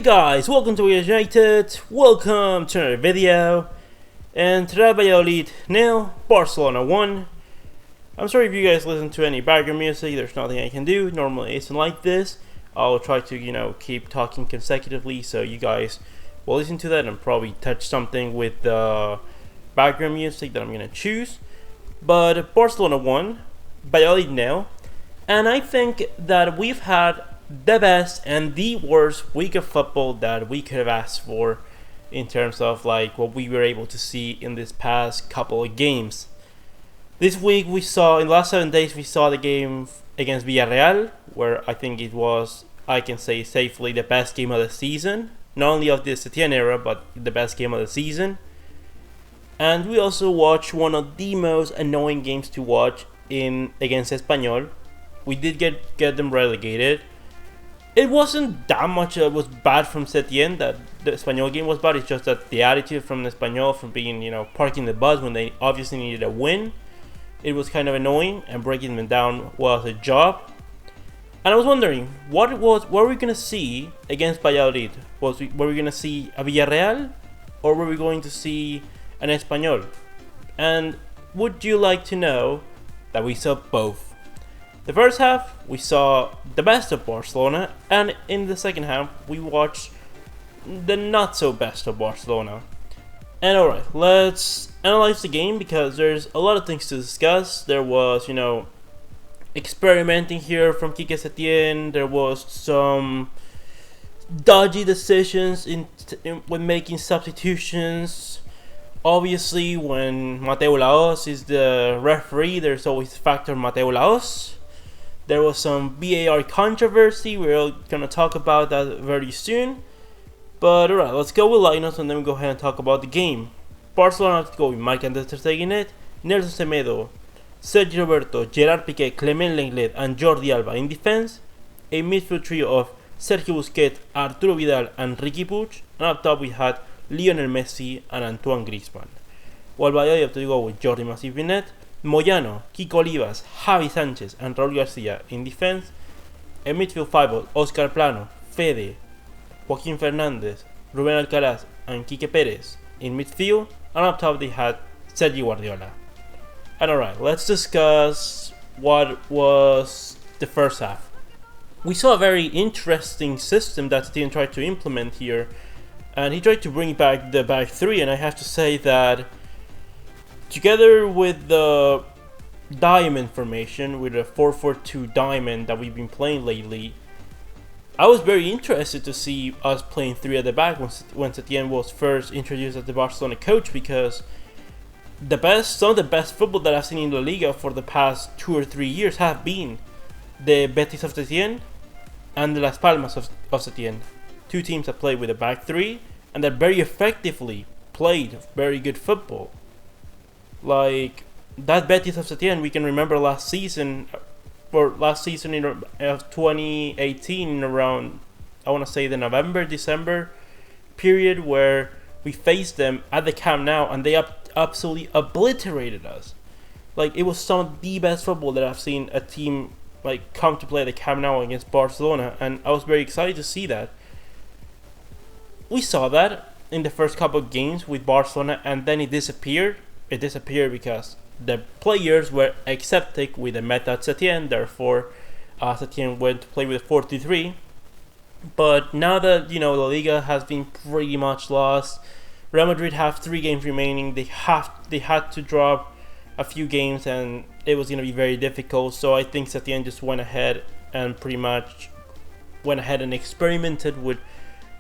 Hey guys, welcome to Real United, welcome to another video, and Real Valladolid 0, Barcelona 1. I'm sorry if you guys listen to any background music, there's nothing I can do, normally it's like this. I'll try to, keep talking consecutively so you guys will listen to that and probably touch something with the background music that I'm going to choose. But Barcelona 1, Valladolid 0, and I think that we've had the best and the worst week of football that we could have asked for in terms of like what we were able to see in this past couple of games. This week in the last 7 days we saw the game against Villarreal, where I think it was, I can say safely, the best game of the season, not only of the Setien era but the best game of the season. And we also watched one of the most annoying games to watch against Espanyol. We did get them relegated. It wasn't that much that was bad from Setien, that the Espanyol game was bad. It's just that the attitude from the Espanyol, from being, parking the bus when they obviously needed a win, it was kind of annoying, and breaking them down was a job. And I was wondering, what were we going to see against Valladolid? Were we going to see a Villarreal, or were we going to see an Espanyol? And would you like to know that we saw both? The first half, we saw the best of Barcelona, and in the second half, we watched the not so best of Barcelona. And alright, let's analyze the game because there's a lot of things to discuss. There was, experimenting here from Quique Setien. There was some dodgy decisions when making substitutions. Obviously, when Mateu Laos is the referee, there's always factor Mateu Laos. There was some VAR controversy. We're going to talk about that very soon. But alright, let's go with lineups and then we'll go ahead and talk about the game. Barcelona to go with Semedo and Ter Stegen, Nelson Semedo, Sergi Roberto, Gerard Piqué, Clement Lenglet and Jordi Alba in defense. A midfield trio of Sergio Busquets, Arturo Vidal and Ricky Puig. And up top we had Lionel Messi and Antoine Griezmann. While Valladolid have to go with Jordi Masip, Moyano, Kiko Olivas, Javi Sanchez and Raúl García in defense. A midfield five of Oscar Plano, Fede, Joaquín Fernández, Rubén Alcaraz and Quique Pérez in midfield. And up top they had Sergi Guardiola. And alright, let's discuss what was the first half. We saw a very interesting system that Setien tried to implement here. And he tried to bring back the back three, and I have to say that together with the diamond formation, with the 4-4-2 diamond that we've been playing lately, I was very interested to see us playing three at the back when Setien was first introduced as the Barcelona coach, because some of the best football that I've seen in La Liga for the past 2 or 3 years have been the Betis of Setien and the Las Palmas of Setien. Two teams that played with a back three and that very effectively played very good football. Like that Betis of Setien, we can remember last season of 2018, around, I want to say, the November-December period, where we faced them at the Camp Nou and they absolutely obliterated us. Like, it was some of the best football that I've seen a team like come to play at the Camp Nou against Barcelona, and I was very excited to see that. We saw that in the first couple of games with Barcelona, and then it disappeared. It disappeared because the players were accepted with the meta at Setien. Therefore, Setien went to play with 4-2-3. But now that La Liga has been pretty much lost, Real Madrid have 3 games remaining. They had to drop a few games, and it was going to be very difficult. So I think Setien just went ahead and experimented with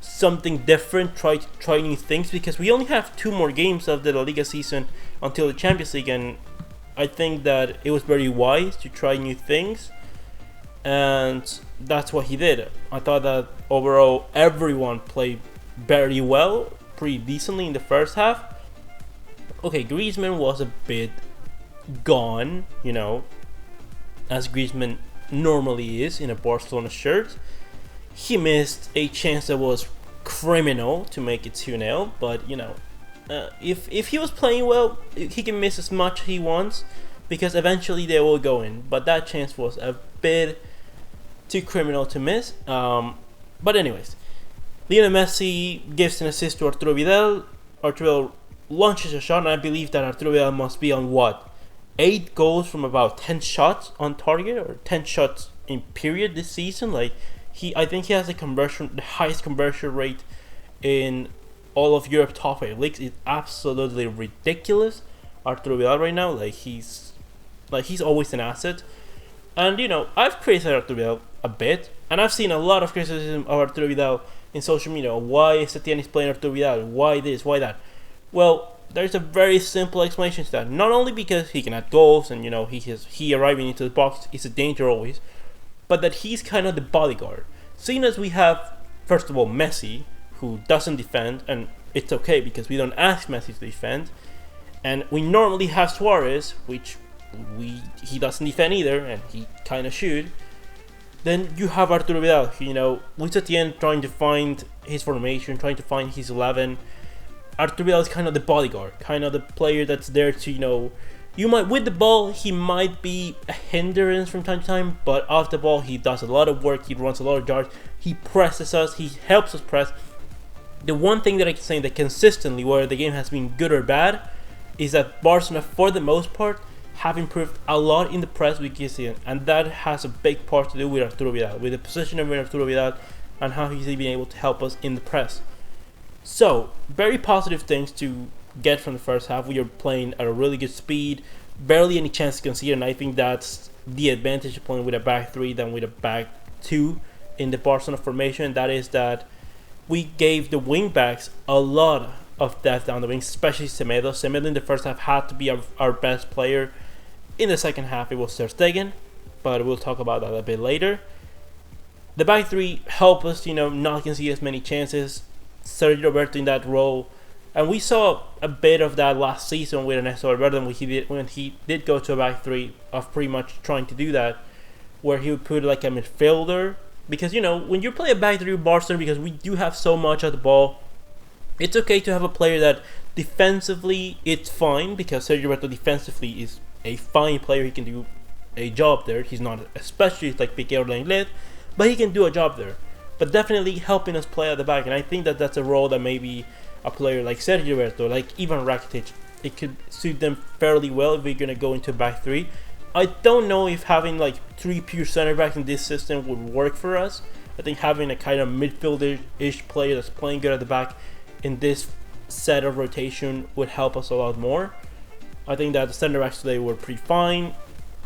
something different, try new things, because we only have 2 more games of the La Liga season until the Champions League, and I think that it was very wise to try new things, and that's what he did. I thought that overall everyone played very well, pretty decently in the first half. Okay, Griezmann was a bit gone, as Griezmann normally is in a Barcelona shirt. He missed a chance that was criminal to make it 2-0, but if he was playing well, he can miss as much as he wants, because eventually they will go in. But that chance was a bit too criminal to miss. But anyways, Lionel Messi gives an assist to Arturo Vidal. Arturo Vidal launches a shot, and I believe that Arturo Vidal must be on what? 8 goals from about 10 shots on target, or 10 shots in period this season. Like, I think he has the highest conversion rate in all of Europe top 5 leagues. It's absolutely ridiculous. Arturo Vidal right now, he's always an asset. And I've criticized Arturo Vidal a bit, and I've seen a lot of criticism of Arturo Vidal in social media. Why Setien is playing Arturo Vidal? Why this? Why that? Well, there's a very simple explanation to that. Not only because he can add goals, and he arriving into the box is a danger always, but that he's kind of the bodyguard. Seeing as we have, first of all, Messi, who doesn't defend, and it's okay because we don't ask Messi to defend, and we normally have Suarez, which he doesn't defend either, and he kind of should. Then you have Arturo Vidal, with Setien trying to find his formation, trying to find his 11. Arturo Vidal is kind of the bodyguard, kind of the player that's there to, with the ball, he might be a hindrance from time to time, but off the ball, he does a lot of work, he runs a lot of yards, he presses us, he helps us press. The one thing that I can say that consistently, whether the game has been good or bad, is that Barcelona, for the most part, have improved a lot in the press with Setien, and that has a big part to do with Arturo Vidal, with the position of Arturo Vidal, and how he's been able to help us in the press. So, very positive things to get from the first half. We are playing at a really good speed, barely any chance to concede, and I think that's the advantage of playing with a back 3 than with a back 2 in the Barcelona formation. That is that we gave the wing backs a lot of depth down the wing, especially Semedo. Semedo in the first half had to be our best player. In the second half, it was Ter Stegen, but we'll talk about that a bit later. The back 3 helped us, not concede as many chances. Sergio Roberto in that role, and we saw a bit of that last season with Ernesto Valverde when he did go to a back 3 of pretty much trying to do that, where he would put like a midfielder, because when you play a back 3 with Barcelona, because we do have so much of the ball, it's okay to have a player that defensively it's fine, because Sergio Roberto defensively is a fine player. He can do a job there. He's not a specialist like Piqué or Lenglet, but he can do a job there. But definitely helping us play at the back, and I think that that's a role that maybe a player like Sergio Roberto, like even Rakitic, it could suit them fairly well if we're going to go into back 3. I don't know if having like 3 pure center backs in this system would work for us. I think having a kind of midfielder-ish player that's playing good at the back in this set of rotation would help us a lot more. I think that the center backs today were pretty fine.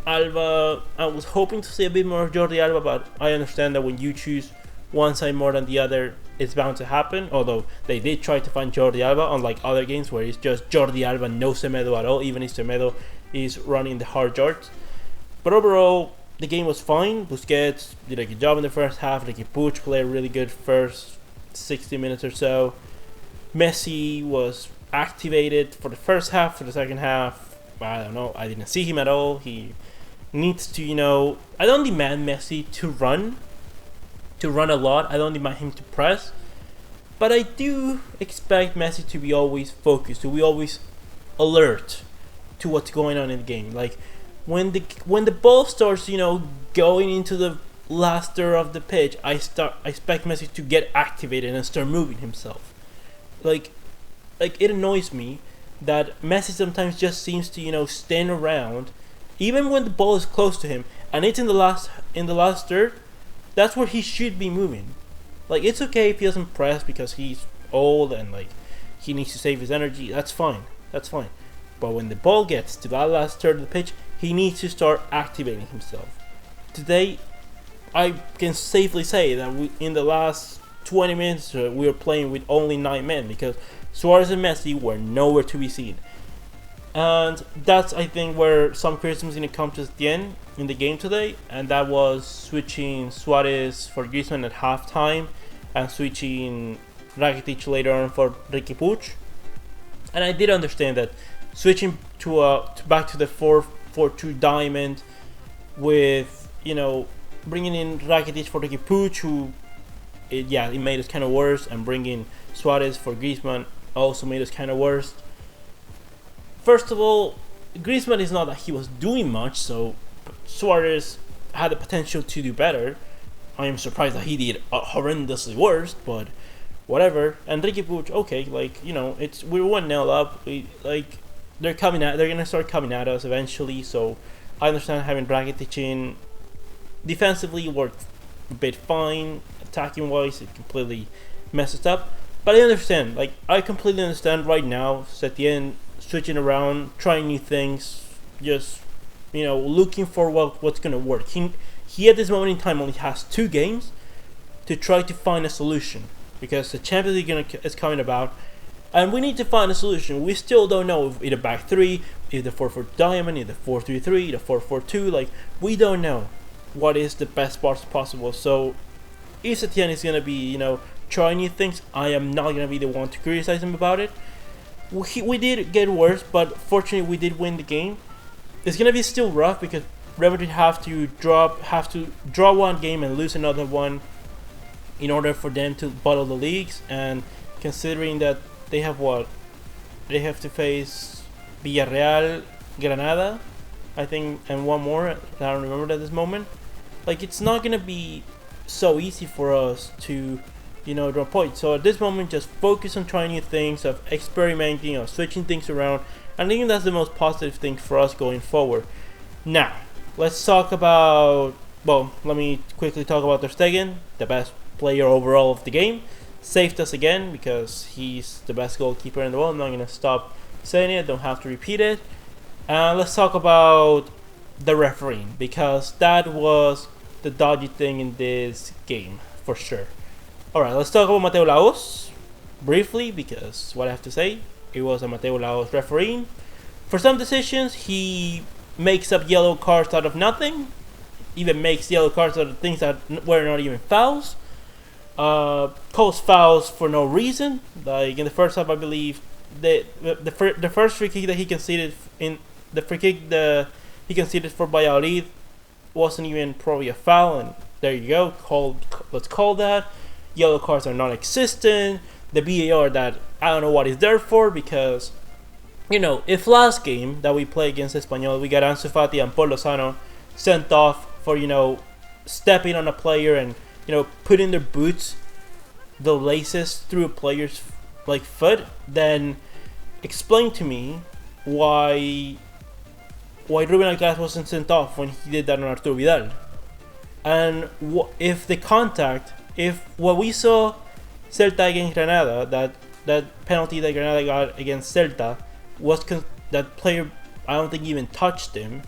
Alba, I was hoping to see a bit more of Jordi Alba, but I understand that when you choose one side more than the other, it's bound to happen. Although they did try to find Jordi Alba, unlike other games where it's just Jordi Alba, no Semedo at all, even if Semedo is running the hard yards. But overall, the game was fine. Busquets did a good job in the first half. Ricky Puig played a really good first 60 minutes or so. Messi was activated for the first half. For the second half, I don't know. I didn't see him at all. He needs to, I don't demand Messi to run a lot. I don't demand him to press, but I do expect Messi to be always focused, to be always alert to what's going on in the game. Like when the ball starts, going into the last third of the pitch, I expect Messi to get activated and start moving himself. Like it annoys me that Messi sometimes just seems to stand around, even when the ball is close to him and it's in the last third. That's where he should be moving. Like, it's okay if he doesn't press because he's old and he needs to save his energy. That's fine. But when the ball gets to that last third of the pitch, he needs to start activating himself. Today, I can safely say that in the last 20 minutes we were playing with only 9 men, because Suarez and Messi were nowhere to be seen. And that's, I think, where some criticism is going to come to the end in the game today, and that was switching Suarez for Griezmann at halftime and switching Rakitic later on for Ricky Puig. And I did understand that switching back to the 4-4-2 diamond with bringing in Rakitic for Ricky Puig, who it made us kind of worse, and bringing Suarez for Griezmann also made us kind of worse. First of all, Griezmann is not that he was doing much, so Suarez had the potential to do better. I am surprised that he did horrendously worse, but whatever. Enrique Puig, okay, like we're 1-0 up. They're coming at, they're gonna start coming at us eventually. So I understand having Rakitic in. Defensively worked a bit fine. Attacking wise, it completely messes up. But I understand, like I completely understand right now. Setien switching around, trying new things, just looking for what's gonna work. He at this moment in time only has 2 games to try to find a solution because the Champions League is coming about, and we need to find a solution. We still don't know if the back 3, if the 4-4 diamond, if the 4-3-3, the 4-4-2. Like we don't know what is the best parts possible. So if Setien is gonna be trying new things, I am not gonna be the one to criticize him about it. We did get worse, but fortunately we did win the game. It's gonna be still rough because Real Madrid have to draw one game and lose another one in order for them to bottle the leagues. And considering that they have to face Villarreal, Granada, I think, and one more I don't remember at this moment. Like it's not gonna be so easy for us to draw points. So at this moment, just focus on trying new things, of experimenting, of switching things around. And I think that's the most positive thing for us going forward. Now, let's talk about. Well, let me quickly talk about Ter Stegen, the best player overall of the game. Saved us again because he's the best goalkeeper in the world. I'm not gonna stop saying it. Don't have to repeat it. Let's talk about the refereeing because that was the dodgy thing in this game for sure. Alright, let's talk about Mateo Laos briefly because what I have to say, it was a Mateo Laos refereeing. For some decisions, he makes up yellow cards out of nothing, even makes yellow cards out of things that were not even fouls. Calls fouls for no reason. Like in the first half, I believe the first free kick that he conceded he conceded for Valladolid wasn't even probably a foul, and there you go. Let's call that. Yellow cards are non-existent. The VAR that I don't know what is there for because, if last game that we played against Espanyol, we got Ansu Fati and Paul Lozano sent off for, stepping on a player and, putting their boots, the laces through a player's, foot, then explain to me why Ruben Alcaraz wasn't sent off when he did that on Arturo Vidal. And if what we saw Celta against Granada, that penalty that Granada got against Celta was that player, I don't think even touched him,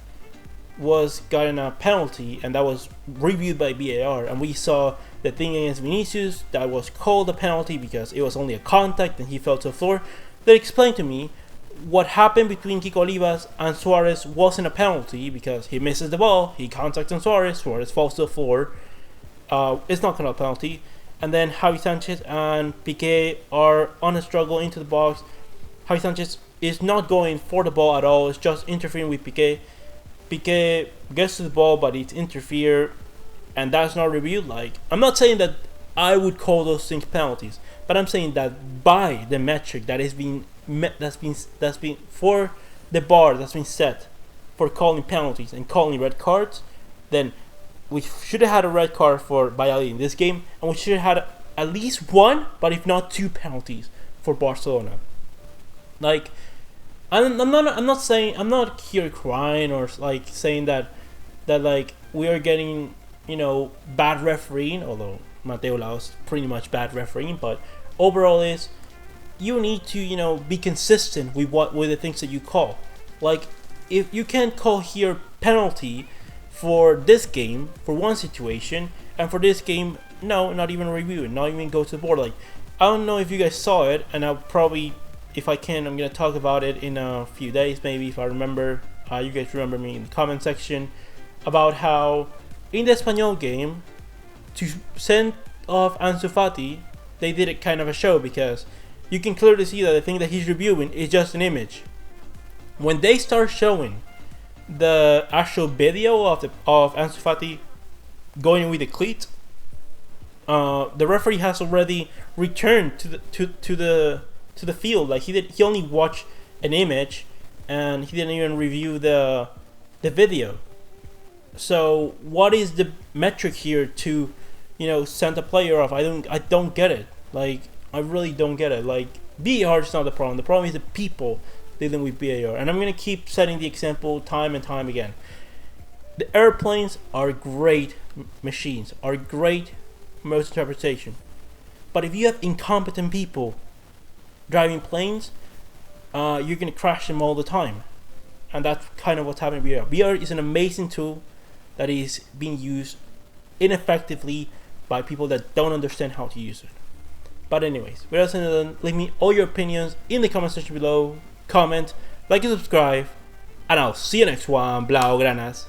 was gotten a penalty, and that was reviewed by VAR. And we saw the thing against Vinicius that was called a penalty because it was only a contact and he fell to the floor. That explained to me what happened between Kiko Olivas and Suarez wasn't a penalty because he misses the ball, he contacts on Suarez falls to the floor. It's not called a penalty. And then Javi Sanchez and Piqué are on a struggle into the box. Javi Sanchez is not going for the ball at all. It's just interfering with Piqué. Piqué gets to the ball, but it's interfered, and that's not reviewed. I'm not saying that I would call those things penalties, but I'm saying that by the metric that is being that's been for the bar that's been set for calling penalties and calling red cards, then we should have had a red card for Valladolid in this game, and we should have had at least one, but if not 2 penalties for Barcelona. I'm not here crying or saying that we are getting bad refereeing, although Mateo Laos pretty much bad refereeing, but overall is you need to be consistent with the things that you call. If you can't call here penalty for this game for one situation, and for this game not even review it, not even go to the board. I don't know if you guys saw it, and I'll probably, if I can, I'm gonna talk about it in a few days maybe if I remember. You guys remember me in the comment section about how in the Espanyol game to send off Ansu Fati, they did it kind of a show because you can clearly see that the thing that he's reviewing is just an image. When they start showing the actual video of Ansu Fati going with the cleat, the referee has already returned to the field. He only watched an image and he didn't even review the video. So what is the metric here to send a player off? I don't get it. I really don't get it. Like, VAR is not the problem. The problem is the people dealing with VAR. And I'm going to keep setting the example time and time again. The airplanes are great machines, are great motion interpretation. But if you have incompetent people driving planes, you're going to crash them all the time. And that's kind of what's happening with VR. VR is an amazing tool that is being used ineffectively by people that don't understand how to use it. But anyways, without saying that, leave me all your opinions in the comment section below. Comment, like and subscribe, and I'll see you next one, Blaugranas.